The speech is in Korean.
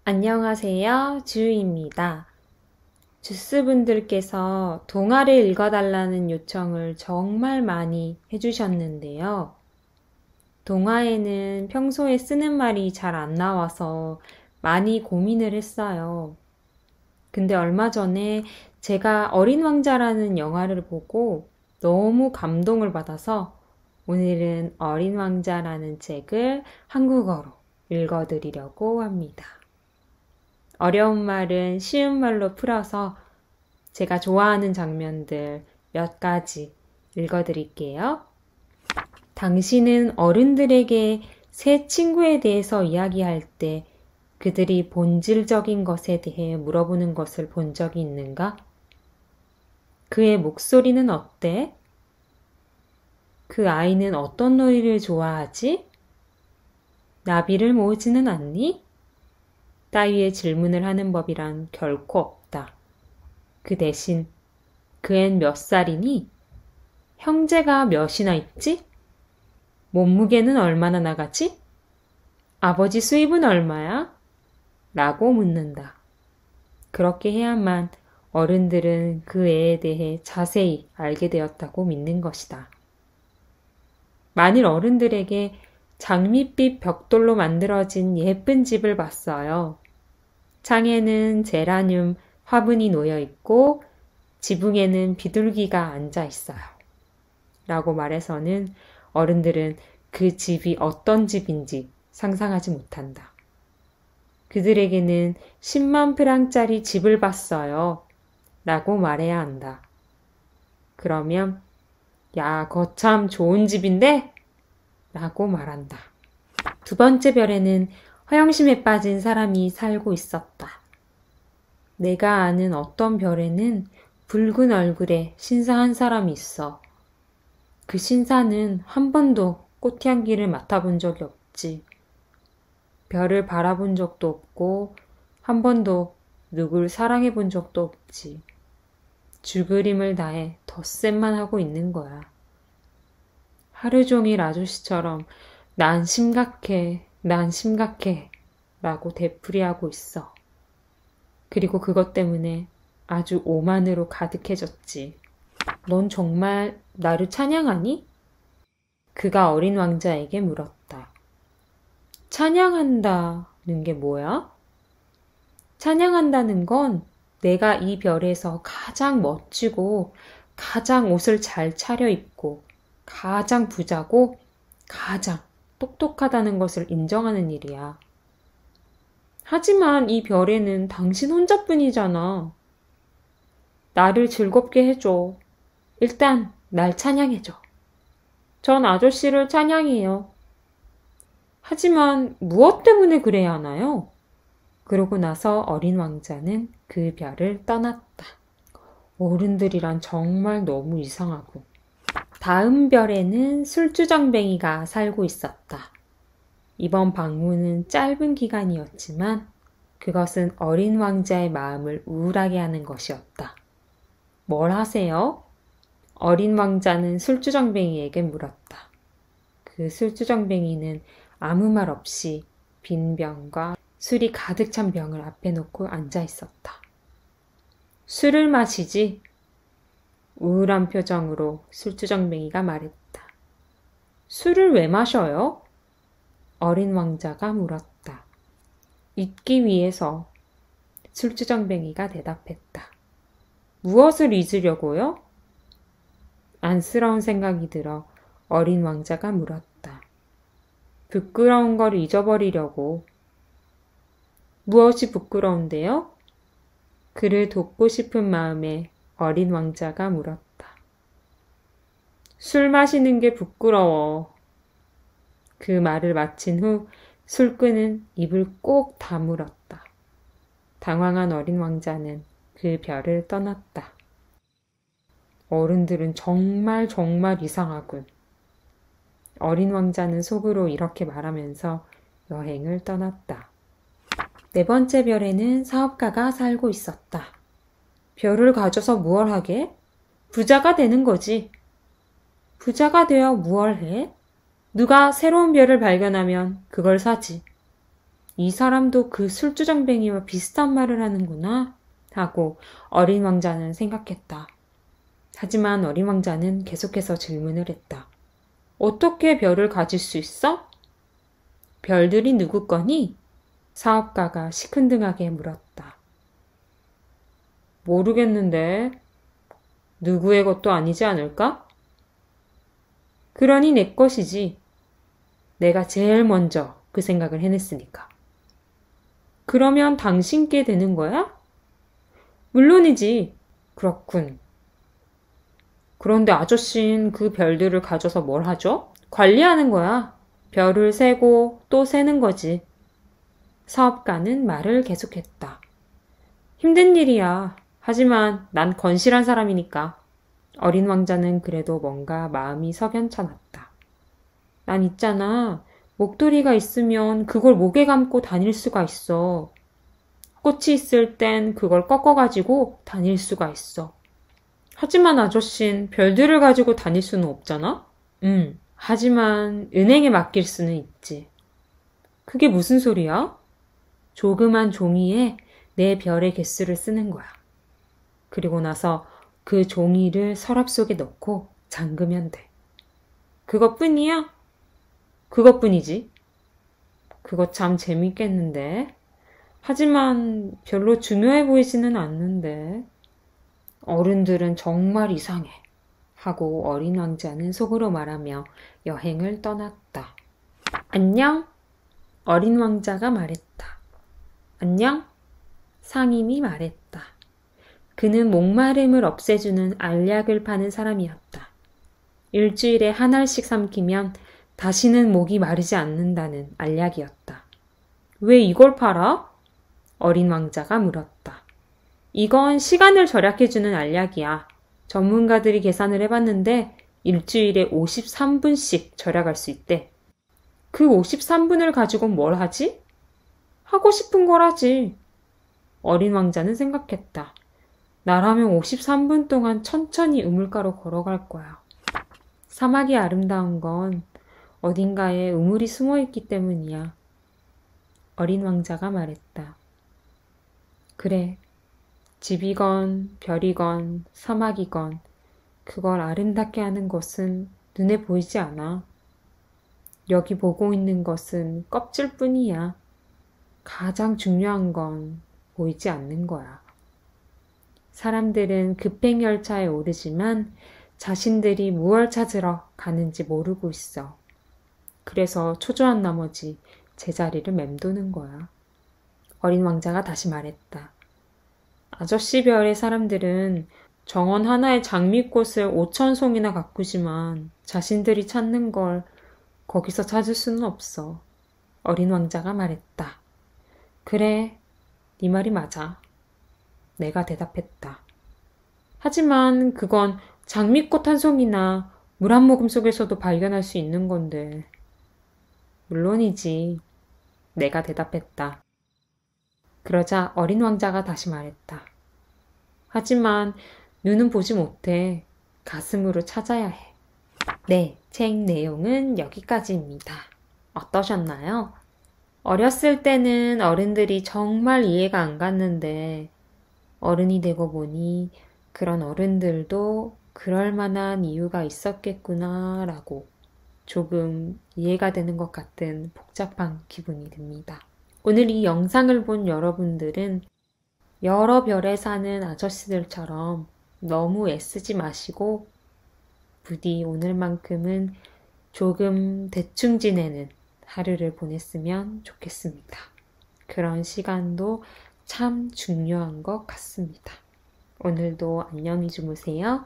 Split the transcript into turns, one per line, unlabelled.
안녕하세요. 주입니다. 주스분들께서 동화를 읽어달라는 요청을 정말 많이 해주셨는데요. 동화에는 평소에 쓰는 말이 잘 안 나와서 많이 고민을 했어요. 근데 얼마 전에 제가 어린 왕자라는 영화를 보고 너무 감동을 받아서 오늘은 어린 왕자라는 책을 한국어로 읽어드리려고 합니다. 어려운 말은 쉬운 말로 풀어서 제가 좋아하는 장면들 몇 가지 읽어드릴게요. 당신은 어른들에게 새 친구에 대해서 이야기할 때 그들이 본질적인 것에 대해 물어보는 것을 본 적이 있는가? 그의 목소리는 어때? 그 아이는 어떤 놀이를 좋아하지? 나비를 모으지는 않니? 따위의 질문을 하는 법이란 결코 없다. 그 대신 그앤 몇 살이니? 형제가 몇이나 있지? 몸무게는 얼마나 나가지? 아버지 수입은 얼마야? 라고 묻는다. 그렇게 해야만 어른들은 그 애에 대해 자세히 알게 되었다고 믿는 것이다. 만일 어른들에게 장밋빛 벽돌로 만들어진 예쁜 집을 봤어요. 창에는 제라늄 화분이 놓여 있고 지붕에는 비둘기가 앉아 있어요. 라고 말해서는 어른들은 그 집이 어떤 집인지 상상하지 못한다. 그들에게는 10만 프랑짜리 집을 봤어요. 라고 말해야 한다. 그러면 야, 거참 좋은 집인데? 라고 말한다. 두 번째 별에는 허영심에 빠진 사람이 살고 있었다. 내가 아는 어떤 별에는 붉은 얼굴에 신사한 사람이 있어. 그 신사는 한 번도 꽃향기를 맡아본 적이 없지. 별을 바라본 적도 없고 한 번도 누굴 사랑해 본 적도 없지. 죽으림을 다해 덧셈만 하고 있는 거야. 하루 종일 아저씨처럼 난 심각해 라고 되풀이하고 있어. 그리고 그것 때문에 아주 오만으로 가득해졌지. 넌 정말 나를 찬양하니? 그가 어린 왕자에게 물었다. 찬양한다는 게 뭐야? 찬양한다는 건 내가 이 별에서 가장 멋지고 가장 옷을 잘 차려입고 가장 부자고 가장 똑똑하다는 것을 인정하는 일이야. 하지만 이 별에는 당신 혼자뿐이잖아. 나를 즐겁게 해줘. 일단 날 찬양해줘. 전 아저씨를 찬양해요. 하지만 무엇 때문에 그래야 하나요? 그러고 나서 어린 왕자는 그 별을 떠났다. 어른들이란 정말 너무 이상하고. 다음 별에는 술주정뱅이가 살고 있었다. 이번 방문은 짧은 기간이었지만 그것은 어린 왕자의 마음을 우울하게 하는 것이었다. 뭘 하세요? 어린 왕자는 술주정뱅이에게 물었다. 그 술주정뱅이는 아무 말 없이 빈 병과 술이 가득 찬 병을 앞에 놓고 앉아 있었다. 술을 마시지? 우울한 표정으로 술주정뱅이가 말했다. 술을 왜 마셔요? 어린 왕자가 물었다. 잊기 위해서. 술주정뱅이가 대답했다. 무엇을 잊으려고요? 안쓰러운 생각이 들어 어린 왕자가 물었다. 부끄러운 걸 잊어버리려고. 무엇이 부끄러운데요? 그를 돕고 싶은 마음에 어린 왕자가 물었다. 술 마시는 게 부끄러워. 그 말을 마친 후 술꾼은 입을 꼭 다물었다. 당황한 어린 왕자는 그 별을 떠났다. 어른들은 정말 이상하군. 어린 왕자는 속으로 이렇게 말하면서 여행을 떠났다. 네 번째 별에는 사업가가 살고 있었다. 별을 가져서 무얼 하게? 부자가 되는 거지. 부자가 되어 무얼 해? 누가 새로운 별을 발견하면 그걸 사지. 이 사람도 그 술주정뱅이와 비슷한 말을 하는구나 하고 어린 왕자는 생각했다. 하지만 어린 왕자는 계속해서 질문을 했다. 어떻게 별을 가질 수 있어? 별들이 누구 거니? 사업가가 시큰둥하게 물었다. 모르겠는데 누구의 것도 아니지 않을까? 그러니 내 것이지. 내가 제일 먼저 그 생각을 해냈으니까. 그러면 당신께 되는 거야? 물론이지. 그렇군. 그런데 아저씨는 그 별들을 가져서 뭘 하죠? 관리하는 거야. 별을 세고 또 세는 거지. 사업가는 말을 계속했다. 힘든 일이야. 하지만 난 건실한 사람이니까. 어린 왕자는 그래도 뭔가 마음이 석연찮았다. 난 있잖아. 목도리가 있으면 그걸 목에 감고 다닐 수가 있어. 꽃이 있을 땐 그걸 꺾어가지고 다닐 수가 있어. 하지만 아저씨는 별들을 가지고 다닐 수는 없잖아? 하지만 은행에 맡길 수는 있지. 그게 무슨 소리야? 조그만 종이에 내 별의 개수를 쓰는 거야. 그리고 나서 그 종이를 서랍 속에 넣고 잠그면 돼. 그것뿐이야? 그것뿐이지. 그거 참 재밌겠는데. 하지만 별로 중요해 보이지는 않는데. 어른들은 정말 이상해. 하고 어린 왕자는 속으로 말하며 여행을 떠났다. 안녕? 어린 왕자가 말했다. 안녕? 상임이 말했다. 그는 목마름을 없애주는 알약을 파는 사람이었다. 일주일에 한 알씩 삼키면 다시는 목이 마르지 않는다는 알약이었다. 왜 이걸 팔아? 어린 왕자가 물었다. 이건 시간을 절약해주는 알약이야. 전문가들이 계산을 해봤는데 일주일에 53분씩 절약할 수 있대. 그 53분을 가지고 뭘 하지? 하고 싶은 걸 하지. 어린 왕자는 생각했다. 나라면 53분 동안 천천히 우물가로 걸어갈 거야. 사막이 아름다운 건 어딘가에 우물이 숨어있기 때문이야. 어린 왕자가 말했다. 그래. 집이건 별이건 사막이건 그걸 아름답게 하는 것은 눈에 보이지 않아. 여기 보고 있는 것은 껍질뿐이야. 가장 중요한 건 보이지 않는 거야. 사람들은 급행열차에 오르지만 자신들이 무얼 찾으러 가는지 모르고 있어. 그래서 초조한 나머지 제자리를 맴도는 거야. 어린 왕자가 다시 말했다. 아저씨 별의 사람들은 정원 하나의 장미꽃을 5,000송이나 가꾸지만 자신들이 찾는 걸 거기서 찾을 수는 없어. 어린 왕자가 말했다. 그래, 네 말이 맞아. 내가 대답했다. 하지만 그건 장미꽃 한 송이나 물 한 모금 속에서도 발견할 수 있는 건데. 물론이지. 내가 대답했다. 그러자 어린 왕자가 다시 말했다. 하지만 눈은 보지 못해. 가슴으로 찾아야 해. 네, 책 내용은 여기까지입니다. 어떠셨나요? 어렸을 때는 어른들이 정말 이해가 안 갔는데 어른이 되고 보니 그런 어른들도 그럴 만한 이유가 있었겠구나 라고 조금 이해가 되는 것 같은 복잡한 기분이 듭니다. 오늘 이 영상을 본 여러분들은 여러 별에 사는 아저씨들처럼 너무 애쓰지 마시고 부디 오늘만큼은 조금 대충 지내는 하루를 보냈으면 좋겠습니다. 그런 시간도 참 중요한 것 같습니다. 오늘도 안녕히 주무세요.